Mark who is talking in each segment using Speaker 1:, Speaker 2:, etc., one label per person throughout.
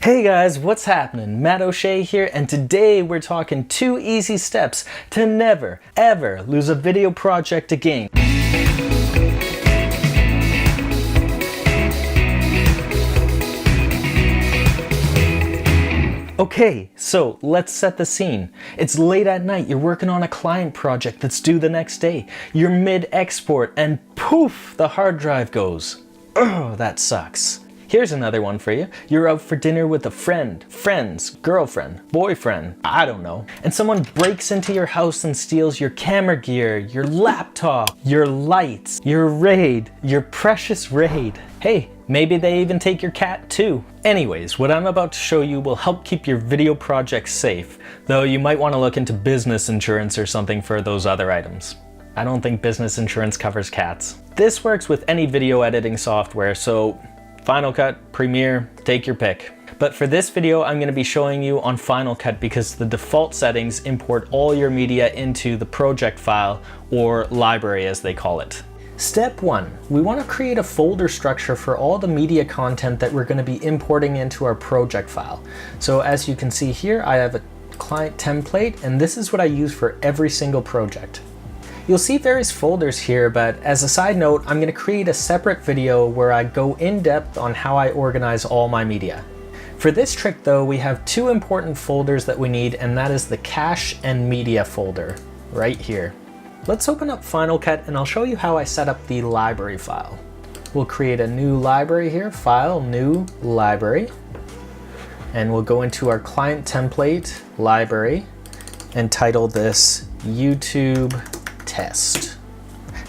Speaker 1: Hey guys, what's happening? Matt O'Shea here, and today we're talking 2 easy steps to never, ever lose a video project again. Okay, so let's set the scene. It's late at night, you're working on a client project that's due the next day. You're mid-export and poof, the hard drive goes. Oh, that sucks. Here's another one for you. You're out for dinner with a friend, friends, girlfriend, boyfriend, I don't know. And someone breaks into your house and steals your camera gear, your laptop, your lights, your RAID, your precious RAID. Hey, maybe they even take your cat too. Anyways, what I'm about to show you will help keep your video projects safe, though you might want to look into business insurance or something for those other items. I don't think business insurance covers cats. This works with any video editing software, so Final Cut, Premiere, take your pick. But for this video, I'm going to be showing you on Final Cut because the default settings import all your media into the project file, or library as they call it. Step 1, we want to create a folder structure for all the media content that we're going to be importing into our project file. So as you can see here, I have a client template, and this is what I use for every single project. You'll see various folders here, but as a side note, I'm going to create a separate video where I go in depth on how I organize all my media. For this trick though, we have 2 important folders that we need, and that is the cache and media folder right here. Let's open up Final Cut and I'll show you how I set up the library file. We'll create a new library here, File, New Library, and we'll go into our client template library and title this YouTube Test.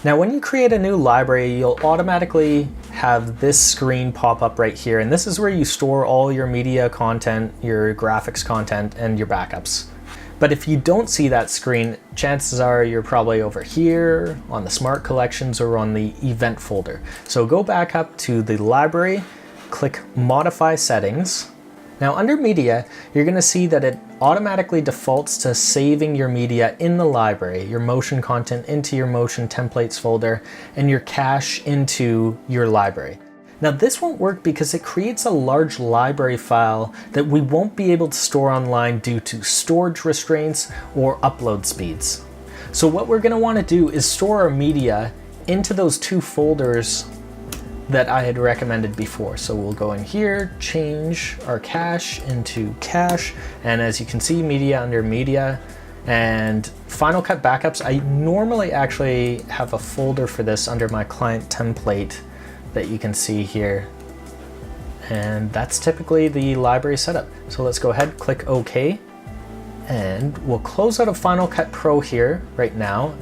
Speaker 1: Now when you create a new library, you'll automatically have this screen pop up right here, and this is where you store all your media content, your graphics content, and your backups. But if you don't see that screen, chances are you're probably over here on the Smart Collections or on the Event folder. So go back up to the library, click Modify Settings. Now under Media, you're going to see that it automatically defaults to saving your media in the library, your motion content into your motion templates folder, and your cache into your library. Now this won't work because it creates a large library file that we won't be able to store online due to storage restraints or upload speeds. So what we're going to want to do is store our media into those 2 folders that I had recommended before. So we'll go in here, change our cache into cache, and as you can see, media under media, and Final Cut Backups. I normally actually have a folder for this under my client template that you can see here, and that's typically the library setup. So let's go ahead, click OK, and we'll close out of Final Cut Pro here right now.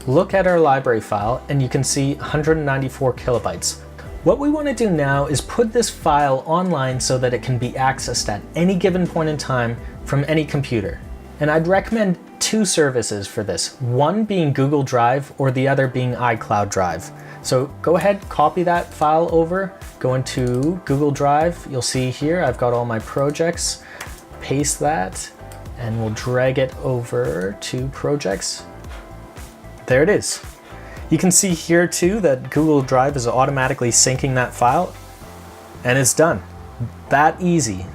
Speaker 1: Look at our library file and you can see 194 kilobytes. What we want to do now is put this file online so that it can be accessed at any given point in time from any computer. And I'd recommend 2 services for this, one being Google Drive or the other being iCloud Drive. So go ahead, copy that file over, go into Google Drive. You'll see here I've got all my projects, paste that, and we'll drag it over to projects. There it is. You can see here too that Google Drive is automatically syncing that file, and it's done. That easy.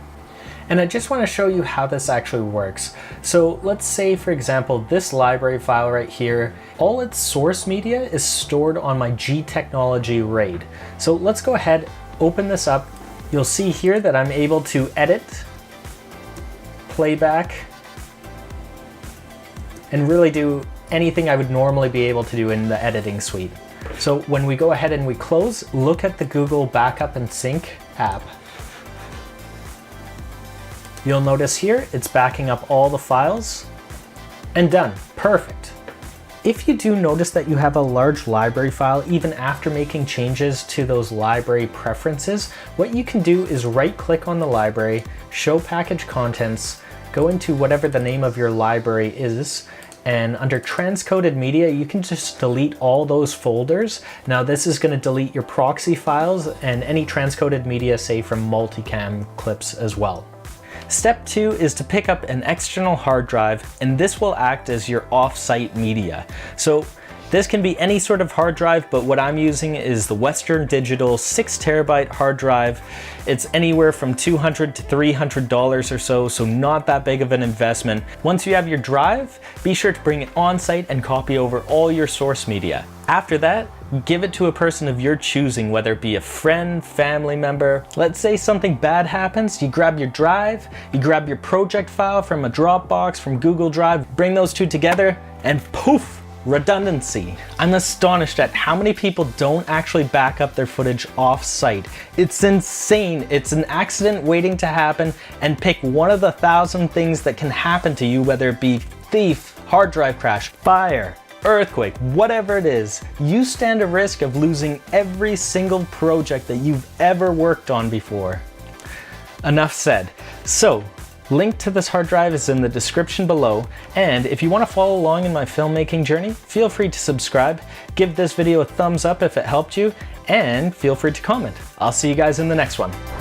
Speaker 1: And I just want to show you how this actually works. So let's say, for example, this library file right here, all its source media is stored on my G Technology RAID. So let's go ahead, open this up. You'll see here that I'm able to edit, playback, and really do anything I would normally be able to do in the editing suite. So when we go ahead and we close, look at the Google Backup and Sync app. You'll notice here it's backing up all the files, and done. Perfect. If you do notice that you have a large library file, even after making changes to those library preferences, what you can do is right-click on the library, show package contents, go into whatever the name of your library is, and under transcoded media, you can just delete all those folders. Now this is going to delete your proxy files and any transcoded media, say from multicam clips as well. Step 2 is to pick up an external hard drive, and this will act as your offsite media. So This can be any sort of hard drive, but what I'm using is the Western Digital 6 terabyte hard drive. It's anywhere from $200 to $300 or so, so not that big of an investment. Once you have your drive, be sure to bring it on site and copy over all your source media. After that, give it to a person of your choosing, whether it be a friend, family member. Let's say something bad happens, you grab your drive, you grab your project file from a Dropbox, from Google Drive, bring those two together, and poof! Redundancy. I'm astonished at how many people don't actually back up their footage off-site. It's insane. It's an accident waiting to happen, and pick one of the 1,000 things that can happen to you, whether it be thief, hard drive crash, fire, earthquake, whatever it is. You stand a risk of losing every single project that you've ever worked on before. Enough said. So, link to this hard drive is in the description below, and if you want to follow along in my filmmaking journey, feel free to subscribe, give this video a thumbs up if it helped you, and feel free to comment. I'll see you guys in the next one.